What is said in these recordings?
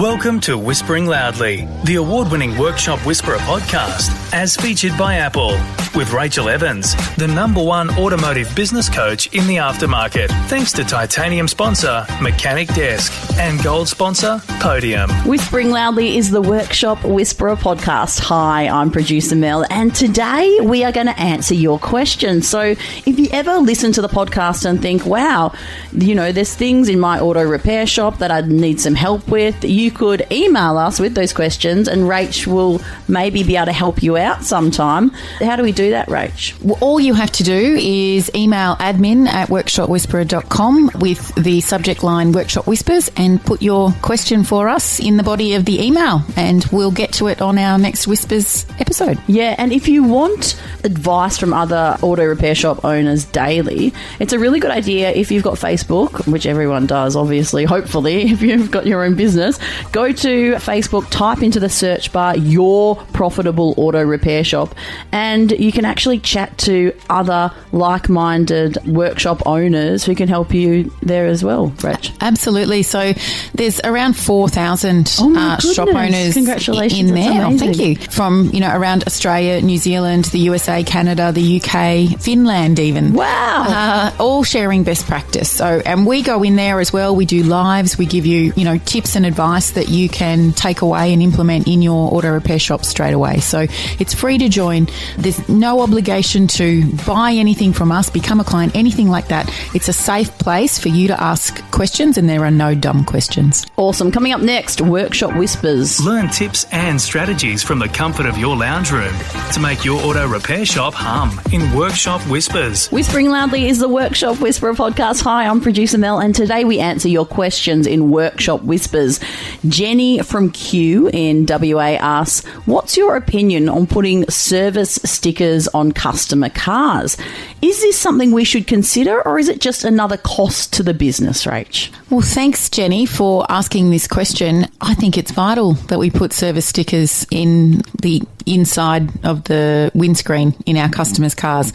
Welcome to Whispering Loudly, the award-winning Workshop Whisperer podcast, as featured by Apple, with Rachael Evans, the #1 automotive business coach in the aftermarket, thanks to titanium sponsor Mechanic Desk and gold sponsor Podium. Whispering Loudly is the Workshop Whisperer podcast. Hi, I'm producer Mel, and today we are going to answer your questions. So if you ever listen to the podcast and think, wow, you know, there's things in my auto repair shop that I need some help with, you could email us with those questions and Rach will maybe be able to help you out sometime. How do we do that, Rach? Well, all you have to do is email admin@workshopwhisperer.com with the subject line Workshop Whispers and put your question for us in the body of the email, and we'll get to it on our next Whispers episode. Yeah, and if you want advice from other auto repair shop owners daily, it's a really good idea if you've got Facebook, which everyone does, obviously, hopefully, if you've got your own business. Go to Facebook, type into the search bar your profitable auto repair shop, and you can actually chat to other like-minded workshop owners who can help you there as well, Rach. Absolutely. So there's around 4,000 shop owners Congratulations. in there. Oh, thank you. From, around Australia, New Zealand, the USA, Canada, the UK, Finland even. Wow. All sharing best practice. So, and we go in there as well. We do lives. We give you, tips and advice that you can take away and implement in your auto repair shop straight away. So it's free to join. There's no obligation to buy anything from us, become a client, anything like that. It's a safe place for you to ask questions, and there are no dumb questions. Awesome. Coming up next, Workshop Whispers. Learn tips and strategies from the comfort of your lounge room to make your auto repair shop hum in Workshop Whispers. Whispering Loudly is the Workshop Whisperer podcast. Hi, I'm producer Mel, and today we answer your questions in Workshop Whispers. Jenny from Q in WA asks, what's your opinion on putting service stickers on customer cars? Is this something we should consider, or is it just another cost to the business, Rach? Well, thanks, Jenny, for asking this question. I think it's vital that we put service stickers in the inside of the windscreen in our customers' cars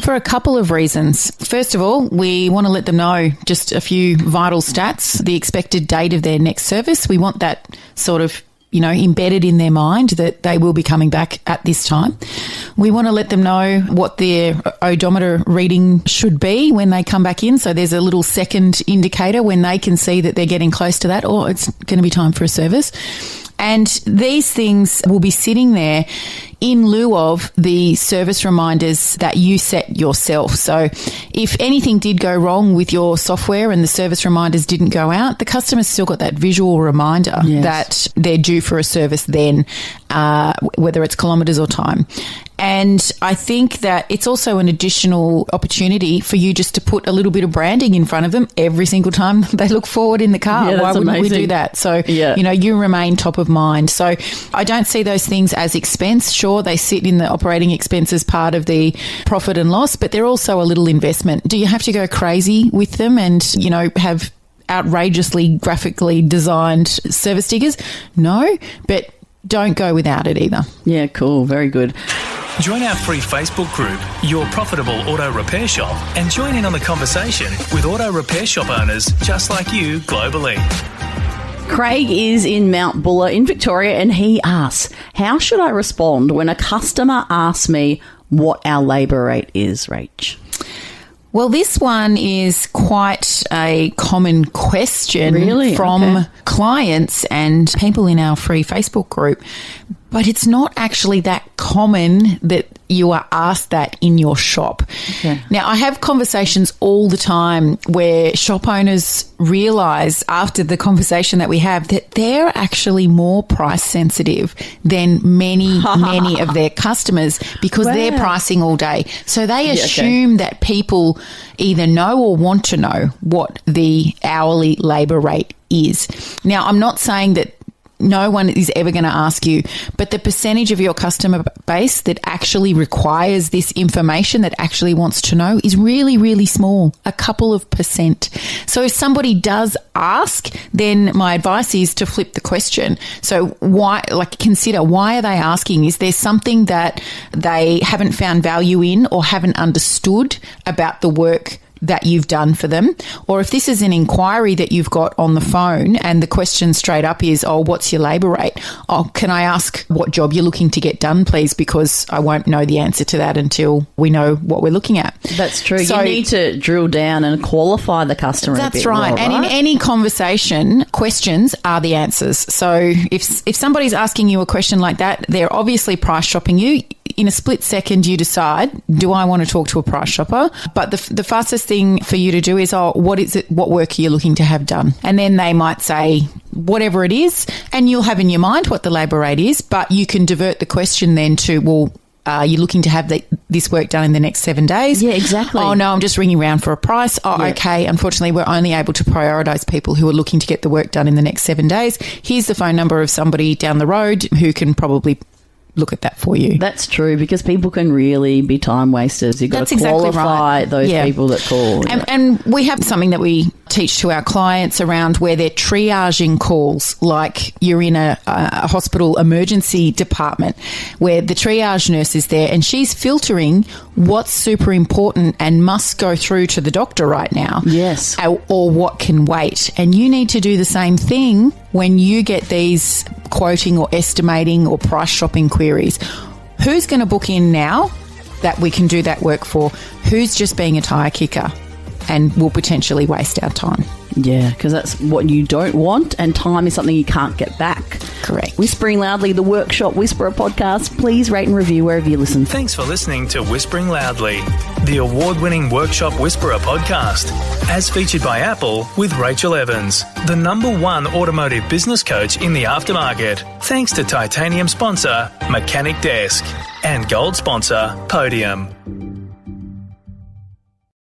for a couple of reasons. First of all, we want to let them know just a few vital stats, the expected date of their next service. We want that sort of embedded in their mind that they will be coming back at this time. We want to let them know what their odometer reading should be when they come back in. So there's a little second indicator when they can see that they're getting close to that, or it's going to be time for a service. And these things will be sitting there in lieu of the service reminders that you set yourself. So if anything did go wrong with your software and the service reminders didn't go out, the customer's still got that visual reminder that they're due for a service then, whether it's kilometres or time. And I think that it's also an additional opportunity for you just to put a little bit of branding in front of them every single time they look forward in the car. Yeah, why wouldn't amazing. we do that? So, you remain top of mind. So I don't see those things as expense. Sure, they sit in the operating expenses part of the profit and loss, but they're also a little investment. Do you have to go crazy with them and, have outrageously graphically designed service stickers? No, but don't go without it either. Yeah, cool. Very good. Join our free Facebook group, Your Profitable Auto Repair Shop, and join in on the conversation with auto repair shop owners just like you globally. Craig is in Mount Buller in Victoria, and he asks, how should I respond when a customer asks me what our labour rate is, Rach? Well, this one is quite a common question from clients and people in our free Facebook group. But it's not actually that common that you are asked that in your shop. Okay. Now, I have conversations all the time where shop owners realise after the conversation that we have that they're actually more price sensitive than many of their customers because they're pricing all day. So they assume that people either know or want to know what the hourly labour rate is. Now, I'm not saying that no one is ever going to ask you, but the percentage of your customer base that actually requires this information, that actually wants to know, is really, really small, a couple of percent. So if somebody does ask, then my advice is to flip the question. So consider, why are they asking? Is there something that they haven't found value in or haven't understood about the work that you've done for them, or if this is an inquiry that you've got on the phone and the question straight up is, oh, what's your labour rate? Oh, can I ask what job you're looking to get done, please? Because I won't know the answer to that until we know what we're looking at. That's true. So, you need to drill down and qualify the customer a bit. That's right. More, and in any conversation, questions are the answers. So if somebody's asking you a question like that, they're obviously price shopping you. In a split second, you decide, do I want to talk to a price shopper? But the fastest thing for you to do is, oh, what is it? What work are you looking to have done? And then they might say whatever it is, and you'll have in your mind what the labour rate is, but you can divert the question then to, well, are you looking to have this work done in the next 7 days? Yeah, exactly. Oh, no, I'm just ringing around for a price. Oh, yeah. Okay. Unfortunately, we're only able to prioritise people who are looking to get the work done in the next 7 days. Here's the phone number of somebody down the road who can probably look at that for you. That's true, because people can really be time wasters. You've got to qualify those people that call. And we have something that we teach to our clients around where they're triaging calls, like you're in a hospital emergency department where the triage nurse is there and she's filtering what's super important and must go through to the doctor right now. Yes. Or what can wait. And you need to do the same thing when you get these quoting or estimating or price shopping queries. Who's going to book in now that we can do that work for? Who's just being a tyre kicker and will potentially waste our time? Yeah, because that's what you don't want, and time is something you can't get back. Correct. Whispering Loudly, the Workshop Whisperer podcast. Please rate and review wherever you listen. Thanks for listening to Whispering Loudly, the award-winning Workshop Whisperer podcast, as featured by Apple with Rachael Evans, the #1 automotive business coach in the aftermarket. Thanks to titanium sponsor Mechanic Desk and gold sponsor Podium.